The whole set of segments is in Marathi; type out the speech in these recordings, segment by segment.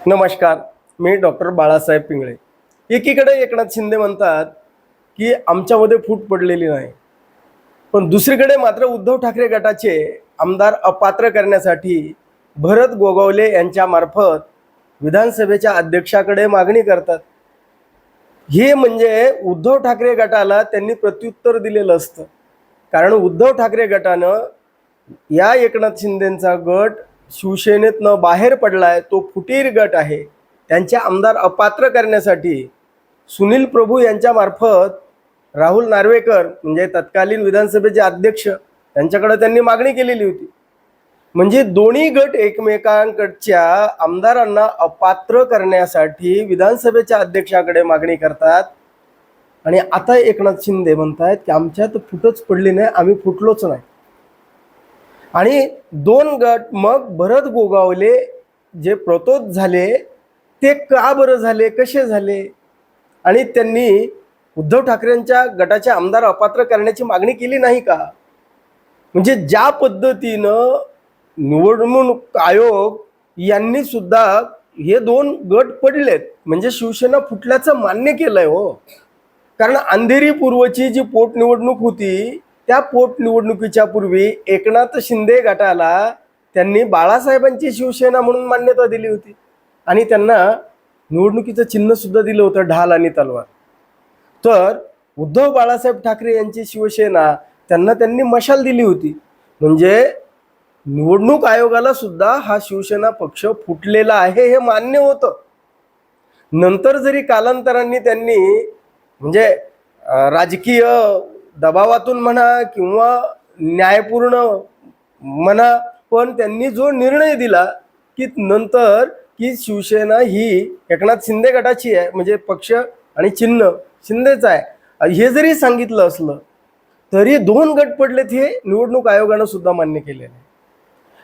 नमस्कार. मी डॉक्टर बाळासाहेब पिंगळे. एकीकडे एकनाथ शिंदे म्हणतात की आमच्यामध्ये फूट पडलेली नाही, पण दुसरीकडे मात्र उद्धव ठाकरे गटाचे आमदार अपात्र करण्यासाठी भरत गोगावले यांच्या मार्फत विधानसभेच्या अध्यक्षाकडे मागणी करतात. हे म्हणजे उद्धव ठाकरे गटाला त्यांनी प्रत्युत्तर दिलेलं असतं. कारण उद्धव ठाकरे गटानं या एकनाथ शिंदेंचा गट शिवसेनेतनं बाहेर पडलाय, तो फुटीर गट आहे. त्यांचे आमदार अपात्र करण्यासाठी सुनील प्रभू यांच्या मार्फत राहुल नार्वेकर म्हणजे तत्कालीन विधानसभेचे अध्यक्ष यांच्याकडे त्यांनी मागणी केलेली होती. म्हणजे दोन्ही गट एकमेकांकडच्या आमदारांना अपात्र करण्यासाठी विधानसभेच्या अध्यक्षाकडे मागणी करतात. आणि आता एकनाथ शिंदे म्हणतात की आमच्यात फुटच पडली नाही, आम्ही फुटलोच नाही. आणि दोन गट मग भरत गोगावले जे प्रतोद झाले ते का बरं झाले, कसे झाले? आणि त्यांनी उद्धव ठाकरेंच्या गटाचे आमदार अपात्र करण्याची मागणी केली नाही का? म्हणजे ज्या पद्धतीनं निवडणूक आयोग यांनी सुद्धा हे दोन गट पडलेत म्हणजे शिवसेना फुटल्याचं मान्य केलंय हो. कारण अंधेरी पूर्वची जी पोटनिवडणूक होती त्या पोटनिवडणुकीच्या पूर्वी एकनाथ शिंदे गटाला त्यांनी बाळासाहेबांची शिवसेना म्हणून मान्यता दिली होती आणि त्यांना निवडणुकीचं चिन्ह सुद्धा दिलं होतं, ढाल आणि तलवार. तर उद्धव बाळासाहेब ठाकरे यांची शिवसेना त्यांनी मशाल दिली होती. म्हणजे निवडणूक आयोगाला सुद्धा हा शिवसेना पक्ष फुटलेला आहे हे मान्य होतं. नंतर जरी कालांतराने त्यांनी म्हणजे राजकीय दबावातून म्हणा किंवा न्यायपूर्ण म्हणा, पण त्यांनी जो निर्णय दिला की नंतर की शिवसेना ही एकनाथ शिंदे गटाची आहे म्हणजे पक्ष आणि चिन्ह शिंदेच आहे, हे जरी सांगितलं असलं तरी दोन गट पडलेत हे निवडणूक आयोगानं सुद्धा मान्य केलेलं आहे.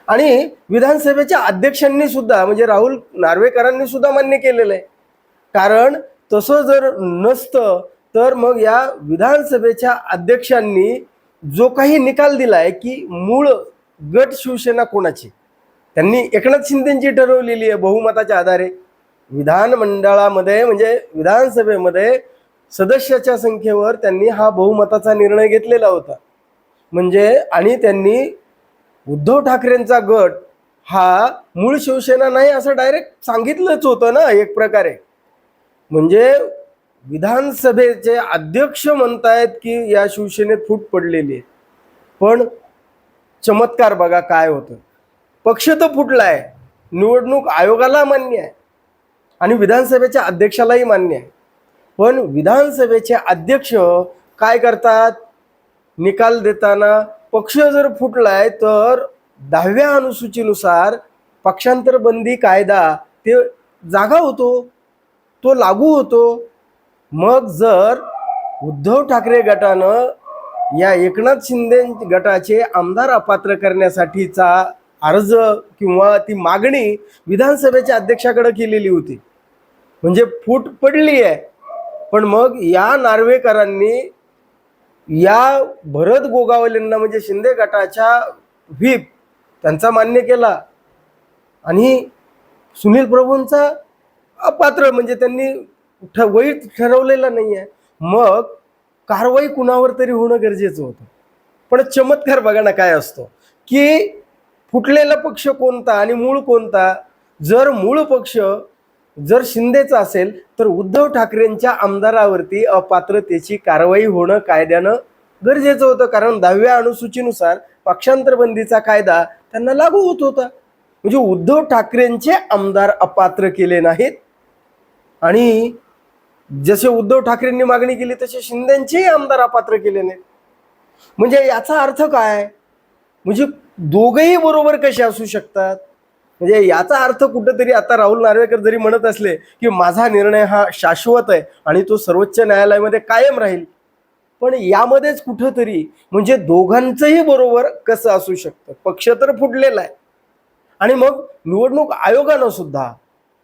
आणि विधानसभेच्या अध्यक्षांनी सुद्धा म्हणजे राहुल नार्वेकरांनी सुद्धा मान्य केलेलं आहे. कारण तसं जर नसतं तर मग या विधानसभेच्या अध्यक्षांनी जो काही निकाल दिलाय की मूळ गट शिवसेना कोणाची, त्यांनी एकनाथ शिंदेची ठरवलेली आहे बहुमताच्या आधारे. विधानमंडळामध्ये म्हणजे विधानसभेमध्ये सदस्याच्या संख्येवर त्यांनी हा बहुमताचा निर्णय घेतलेला होता. म्हणजे आणि त्यांनी उद्धव ठाकरेंचा गट हा मूळ शिवसेना नाही असं डायरेक्ट सांगितलंच होतं ना एक प्रकारे. म्हणजे विधानसभेचे अध्यक्ष म्हणतायत की या शिवसेनेत फूट पडलेली आहे, पण चमत्कार बघा काय होतं. पक्ष तर फुटलाय, निवडणूक आयोगाला मान्य आहे आणि विधानसभेच्या अध्यक्षालाही मान्य आहे, पण विधानसभेचे अध्यक्ष काय करतात, निकाल देताना पक्ष जर फुटलाय तर 10व्या अनुसूचीनुसार पक्षांतर बंदी कायदा ते जागा होतो, तो लागू होतो. मग जर उद्धव ठाकरे गटानं या एकनाथ शिंदे गटाचे आमदार अपात्र करण्यासाठीचा अर्ज किंवा ती मागणी विधानसभेच्या अध्यक्षाकडे केलेली होती म्हणजे फूट पडली आहे, पण मग या नार्वेकरांनी या भरत गोगावलेंना म्हणजे शिंदे गटाच्या व्हीप त्यांचा मान्य केला आणि सुनील प्रभूंचा अपात्र म्हणजे त्यांनी वैध ठरवलेला नाही आहे. मग कारवाई कुणावर तरी होणं गरजेचं होतं. पण चमत्कार बघा ना काय असतो की फुटलेला पक्ष कोणता आणि मूळ कोणता. जर मूळ पक्ष जर शिंदेचा असेल तर उद्धव ठाकरेंच्या आमदारावरती अपात्रतेची कारवाई होणं कायद्यानं गरजेचं होतं. कारण 10व्या अनुसूचीनुसार पक्षांतर बंदीचा कायदा त्यांना लागू होत होता. म्हणजे उद्धव ठाकरेंचे आमदार अपात्र केले नाहीत आणि जसे उद्धव ठाकरेंनी मागणी केली तसे शिंदेंचेही आमदार अपात्र केले नाहीत. म्हणजे याचा अर्थ काय, म्हणजे दोघेही बरोबर कसे असू शकतात. म्हणजे याचा अर्थ कुठेतरी आता राहुल नार्वेकर जरी म्हणत असले की माझा निर्णय हा शाश्वत आहे आणि तो सर्वोच्च न्यायालयामध्ये कायम राहील, पण यामध्येच कुठंतरी म्हणजे दोघांचंही बरोबर कसं असू शकतं. पक्ष तर फुटलेला आहे आणि मग निवडणूक आयोगानं सुद्धा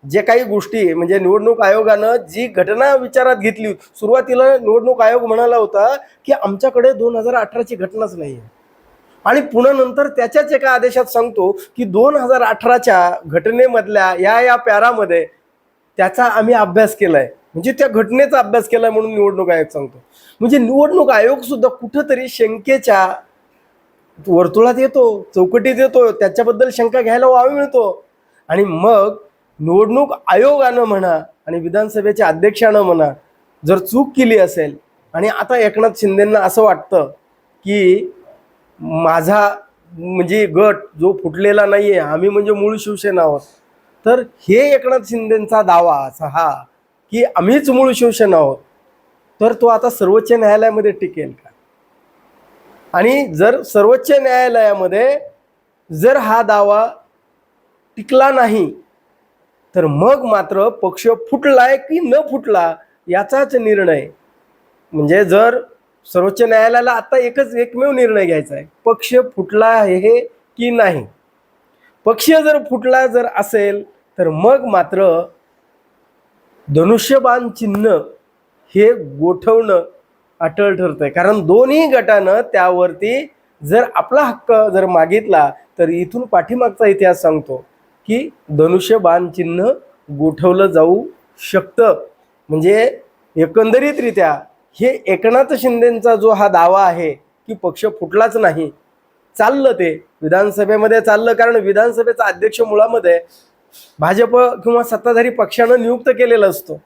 जे काही गोष्टी म्हणजे निवडणूक आयोगानं जी घटना विचारात घेतली. सुरुवातीला निवडणूक आयोग म्हणाला होता की आमच्याकडे 2018ची घटनाच नाही आहे, आणि पुन्हा नंतर त्याच्याच एका आदेशात सांगतो की 2018च्या घटनेमधल्या या पॅरामध्ये त्याचा आम्ही अभ्यास केलाय, म्हणजे त्या घटनेचा अभ्यास केलाय म्हणून निवडणूक आयोग सांगतो. म्हणजे निवडणूक आयोग सुद्धा कुठंतरी शंकेच्या वर्तुळात येतो, चौकटीत येतो, त्याच्याबद्दल शंका घ्यायला वाव मिळतो. आणि मग निवडणूक आयोगानं म्हणा आणि विधानसभेच्या अध्यक्षानं म्हणा जर चूक केली असेल आणि आता एकनाथ शिंदेंना असं वाटतं की माझा म्हणजे गट जो फुटलेला नाही आहे, आम्ही म्हणजे मूळ शिवसेना आहोत, तर हे एकनाथ शिंदेंचा दावा असा हा की आम्हीच मूळ शिवसेना आहोत, तर तो आता सर्वोच्च न्यायालयामध्ये टिकेल का? आणि जर सर्वोच्च न्यायालयामध्ये जर हा दावा टिकला नाही तर मग मात्र पक्ष फुटलाय की न फुटला याचाच निर्णय, म्हणजे जर सर्वोच्च न्यायालयाला आता एकमेव निर्णय घ्यायचा आहे, पक्ष फुटला आहे की नाही. पक्ष जर फुटला जर असेल तर मग मात्र धनुष्यबाण चिन्ह हे गोठवणं अटळ ठरतंय. कारण दोन्ही गटानं त्यावरती जर आपला हक्क जर मागितला तर इथून पाठीमागचा इतिहास सांगतो की धनुष्यबाण चिन्ह गोठवलं जाऊ शकतं. म्हणजे एकंदरीतरित्या हे एकनाथ शिंदेंचा जो हा दावा आहे की पक्ष फुटलाच नाही, चाललं ते विधानसभेमध्ये चाललं, कारण विधानसभेचा अध्यक्ष मुळामध्ये भाजप किंवा सत्ताधारी पक्षानं नियुक्त केलेला असतो.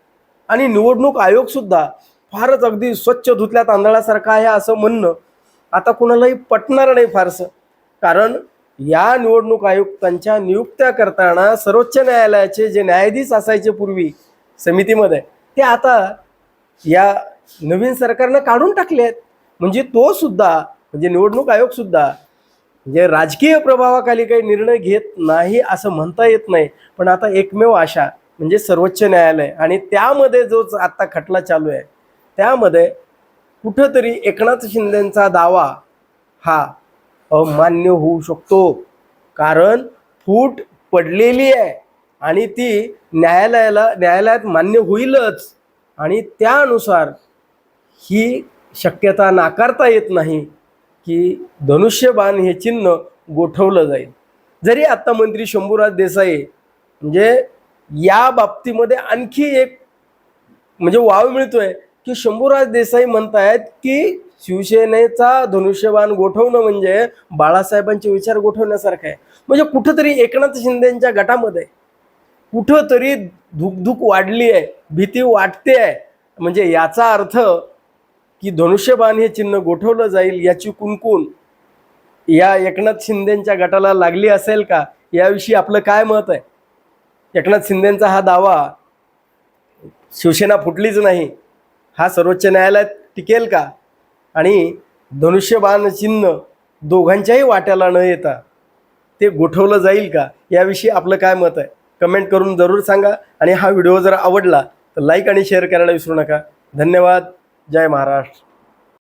आणि निवडणूक आयोग सुद्धा फारच अगदी स्वच्छ धुतल्या तांदळासारखा आहे असं म्हणणं आता कुणालाही पटणार नाही फारसं. कारण या निवडणूक आयुक्तांच्या नियुक्त्या करताना सर्वोच्च न्यायालयाचे जे न्यायाधीश असायचे पूर्वी समितीमध्ये, ते आता या नवीन सरकारनं काढून टाकले आहेत. म्हणजे तो सुद्धा म्हणजे निवडणूक आयोग सुद्धा म्हणजे राजकीय प्रभावाखाली काही निर्णय घेत नाही असं म्हणता येत नाही. पण आता एकमेव आशा म्हणजे सर्वोच्च न्यायालय, आणि त्यामध्ये जो आता खटला चालू आहे त्यामध्ये कुठंतरी एकनाथ शिंदेंचा दावा हा अमान्य होऊ शकतो. कारण फूट पडलेली आहे आणि ती न्यायालयात मान्य होईलच, आणि त्यानुसार ही शक्यता नाकारता येत नाही की धनुष्यबाण हे चिन्ह गोठवलं जाईल. जरी आता मंत्री शंभूराज देसाई म्हणजे या बाबतीमध्ये आणखी एक म्हणजे वाव मिळतोय की शंभूराज देसाई म्हणतायत की शिवसेनेचा धनुष्यबाण गोठवणं म्हणजे बाळासाहेबांचे विचार गोठवण्यासारखं आहे. म्हणजे कुठंतरी एकनाथ शिंदेंच्या गटामध्ये कुठंतरी धुकधुक वाढली आहे, भीती वाटते आहे. म्हणजे याचा अर्थ की धनुष्यबाण हे चिन्ह गोठवलं जाईल याची कुणकुण या एकनाथ शिंदेंच्या गटाला लागली असेल का, याविषयी आपलं काय मत आहे? एकनाथ शिंदेंचा हा दावा शिवसेना फुटलीच नाही हा सर्वोच्च न्यायालयात टिकेल का, आणि धनुष्यबाण चिन्ह दोघांच्याही वाट्याला न येता ते गोठवलं जाईल का, याविषयी आपलं काय मत आहे? कमेंट करून जरूर सांगा. आणि हा व्हिडिओ जर आवडला तर लाईक आणि शेअर करायला विसरू नका. धन्यवाद. जय महाराष्ट्र.